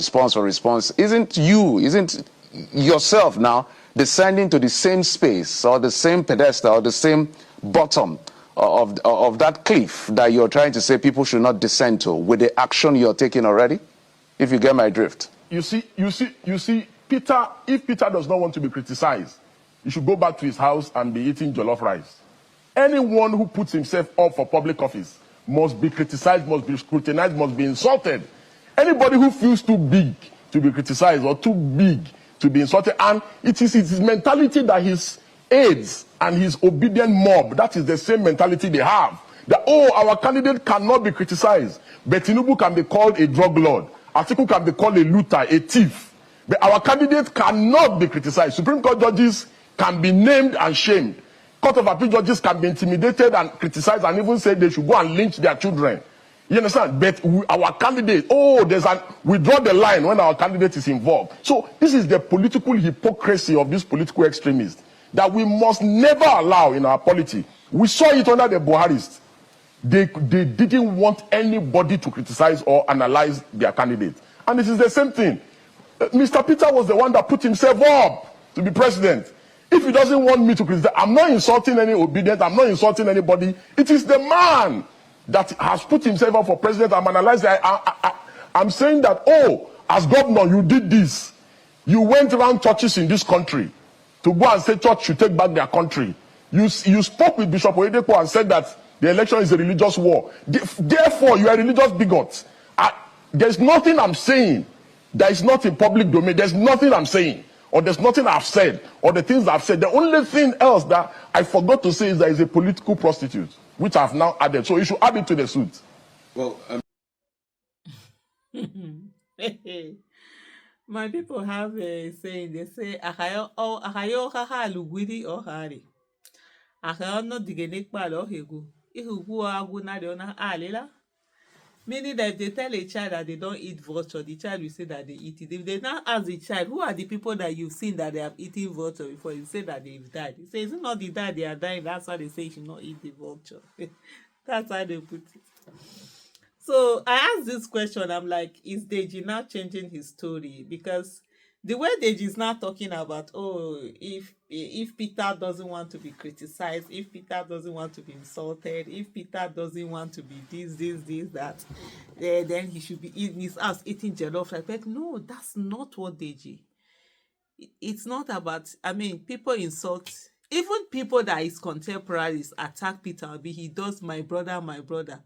response, isn't yourself now descending to the same space or the same pedestal or the same bottom of that cliff that you're trying to say people should not descend to with the action you're taking already? If you get my drift. You see, Peter, if Peter does not want to be criticized, he should go back to his house and be eating jollof rice. Anyone who puts himself up for public office must be criticized, must be scrutinized, must be insulted. Anybody who feels too big to be criticized or too big to be insulted, and it is his mentality that his aides and his obedient mob, that is the same mentality they have. That, oh, our candidate cannot be criticized, but Tinubu can be called a drug lord. Atiku can be called a looter, a thief. But our candidate cannot be criticized. Supreme Court judges can be named and shamed. Court of Appeal judges can be intimidated and criticized and even say they should go and lynch their children. You understand? But our candidate, we draw the line when our candidate is involved. So this is the political hypocrisy of these political extremists that we must never allow in our polity. We saw it under the Buharists. They didn't want anybody to criticize or analyze their candidate. And this is the same thing. Mr. Peter was the one that put himself up to be president. If he doesn't want me to criticize, I'm not insulting any obedient, I'm not insulting anybody. It is the man that has put himself up for president. I'm analyzing. I'm saying that, oh, as governor, you did this. You went around churches in this country to go and say church should take back their country. You spoke with Bishop Oyedepo and said that the election is a religious war. Therefore, you are a religious bigot. There's nothing I'm saying that is not in public domain. There's nothing I'm saying, or there's nothing I've said, or the things I've said. The only thing else that I forgot to say is that he's a political prostitute, which I've now added. So you should add it to the suit. Well, my people have a saying. They say, "Ahayo haha lugwidi ohari. Ahayo no digenik palo hegu. Ihugu agu na deona alila." Meaning that if they tell a child that they don't eat vulture, the child will say that they eat it. If they now ask the child, who are the people that you've seen that they have eaten vulture before, you say that they've died. You say, is it not the die they are dying? That's why they say you should not eat the vulture. That's how they put it. So I asked this question, I'm like, is Deji now changing his story? Because the way Deji is now talking about, oh, if Peter doesn't want to be criticized, if Peter doesn't want to be insulted, if Peter doesn't want to be this, that, then he should be in his house eating jollof rice. But no, that's not what Deji. It's not about, people insult, even people that his contemporaries attack Peter Obi. He does my brother.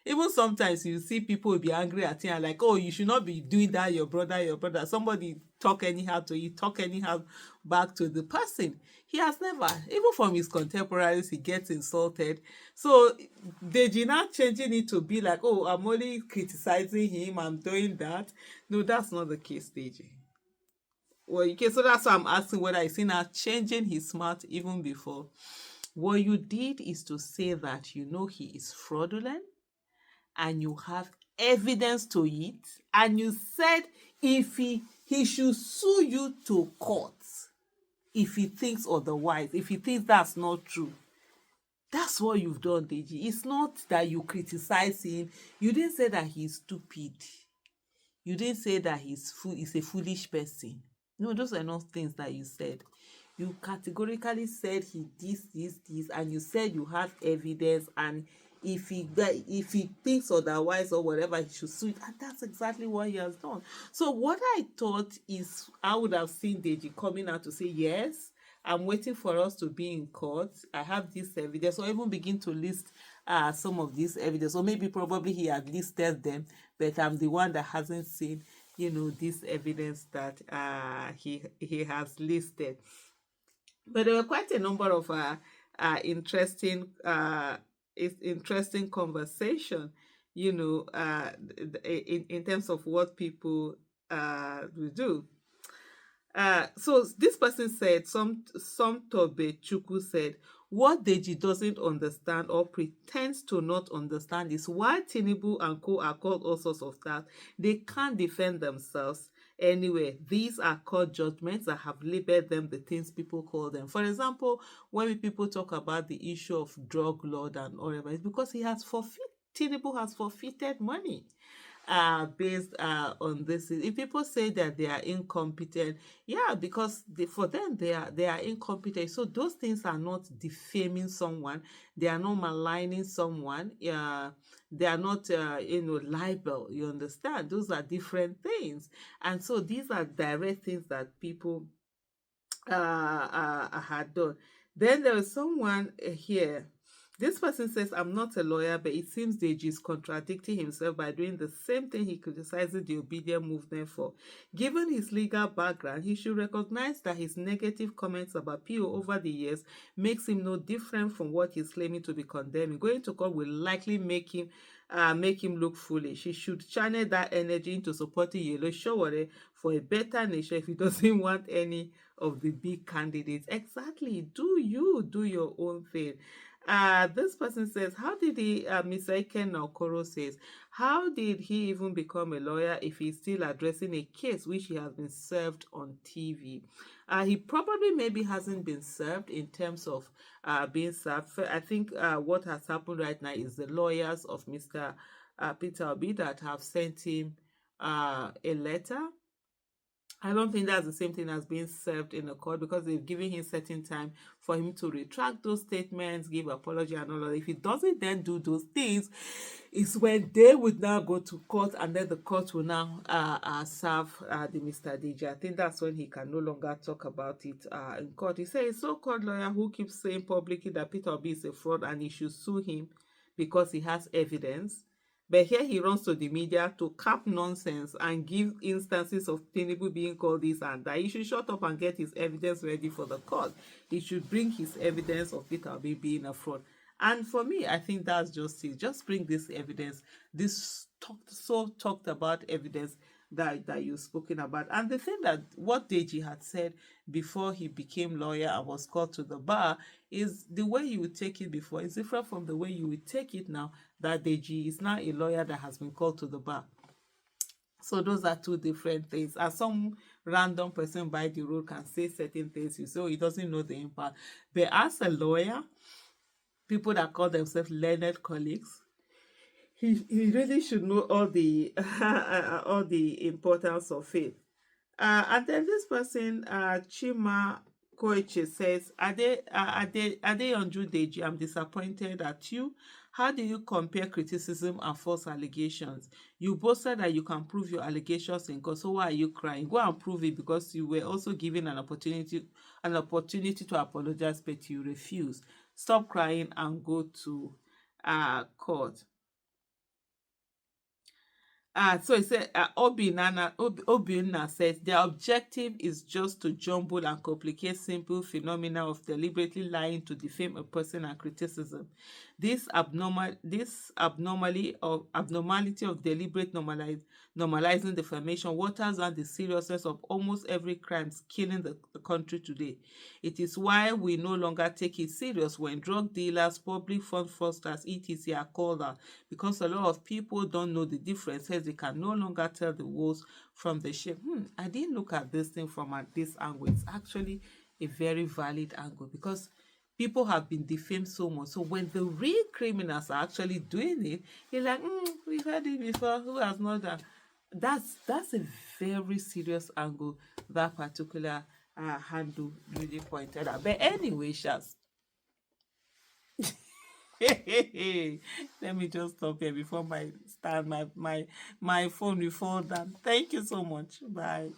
Even sometimes you see people will be angry at him, like, oh, you should not be doing that, your brother. Somebody talk anyhow to you, talk anyhow back to the person. He has never, even from his contemporaries, he gets insulted. So Deji now changing it to be like, oh, I'm only criticizing him, I'm doing that. No, that's not the case, Deji. Well, okay, so that's why I'm asking whether he's now changing his mouth even before. What you did is to say that you know he is fraudulent, and you have evidence to it, and you said if he should sue you to court if he thinks otherwise, if he thinks that's not true. That's what you've done, Deji. It's not that you criticize him. You didn't say that he's stupid. You didn't say that he's a foolish person. No, those are not things that you said. You categorically said he this, and you said you have evidence, and if he thinks otherwise or whatever, he should sue it. And that's exactly what he has done. So what I thought is, I would have seen Deji coming out to say, yes, I'm waiting for us to be in court. I have this evidence, or even begin to list some of these evidence, or maybe probably he had listed them, but I'm the one that hasn't seen, this evidence that he has listed. But there were quite a number of interesting conversation, in terms of what people will do. So this person said, some Tobe Chuku said, what Deji doesn't understand or pretends to not understand is why Tinubu and co are called all sorts of that. They can't defend themselves. Anyway, these are court judgments that have labeled them the things people call them. For example, when people talk about the issue of drug lord and whatever, it's because Tinubu has forfeited money. based on this. If people say that they are incompetent, yeah, because for them they are incompetent. So those things are not defaming someone. They are not maligning someone. Yeah, they are not libel. You understand? Those are different things, and so these are direct things that people had done. Then there was someone here. This person says, I'm not a lawyer, but it seems Deji is contradicting himself by doing the same thing he criticizes the obedient movement for. Given his legal background, he should recognize that his negative comments about PO over the years makes him no different from what he's claiming to be condemning. Going to court will likely make him look foolish. He should channel that energy into supporting Yellow Showore for a better nation if he doesn't want any of the big candidates. Exactly. Do your own thing. This person says, how did he, Mr. Iken Okoro says, how did he even become a lawyer if he's still addressing a case which he has been served on TV? He probably maybe hasn't been served in terms of being served. I think what has happened right now is the lawyers of Mr. Peter Obi that have sent him a letter. I don't think that's the same thing as being served in a court, because they've given him certain time for him to retract those statements, give apology and all of that. If he doesn't then do those things, it's when they would now go to court, and then the court will now serve the Mr. Deji. I think that's when he can no longer talk about it in court. He said a so-called lawyer who keeps saying publicly that Peter Obi is a fraud and he should sue him because he has evidence. But here he runs to the media to cap nonsense and give instances of Tinubu being called this and that. He should shut up and get his evidence ready for the court. He should bring his evidence of Peter Obi being a fraud. And for me, I think that's just it. Just bring this evidence, this talked about evidence that you've spoken about. And the thing that what Deji had said before he became lawyer and was called to the bar is the way you would take it before is different from the way you would take it now that Deji is now a lawyer that has been called to the bar. So those are two different things. As some random person by the road can say certain things, you say, oh, he doesn't know the impact. But as a lawyer, people that call themselves learned colleagues, he really should know all the all the importance of it. And then this person, Chima Koichi, says, Adeyanju Deji, I'm disappointed at you. How do you compare criticism and false allegations? You both said that you can prove your allegations in court, so why are you crying? Go and prove it, because you were also given an opportunity to apologize, but you refuse. Stop crying and go to court. So he said, Obinna says, their objective is just to jumble and complicate simple phenomena of deliberately lying to defame a person and criticism. This abnormality of deliberate normalizing defamation waters down the seriousness of almost every crime killing the country today. It is why we no longer take it serious when drug dealers, public fund fraudsters, etc. are called out, because a lot of people don't know the difference, hence they can no longer tell the wolves from the sheep. I didn't look at this thing from this angle. It's actually a very valid angle, because people have been defamed so much. So when the real criminals are actually doing it, you're like, we've heard it before. Who has not done? That's a very serious angle that particular handle really pointed out. But anyway, Shaz, let me just stop here before my phone will fall down. Thank you so much. Bye.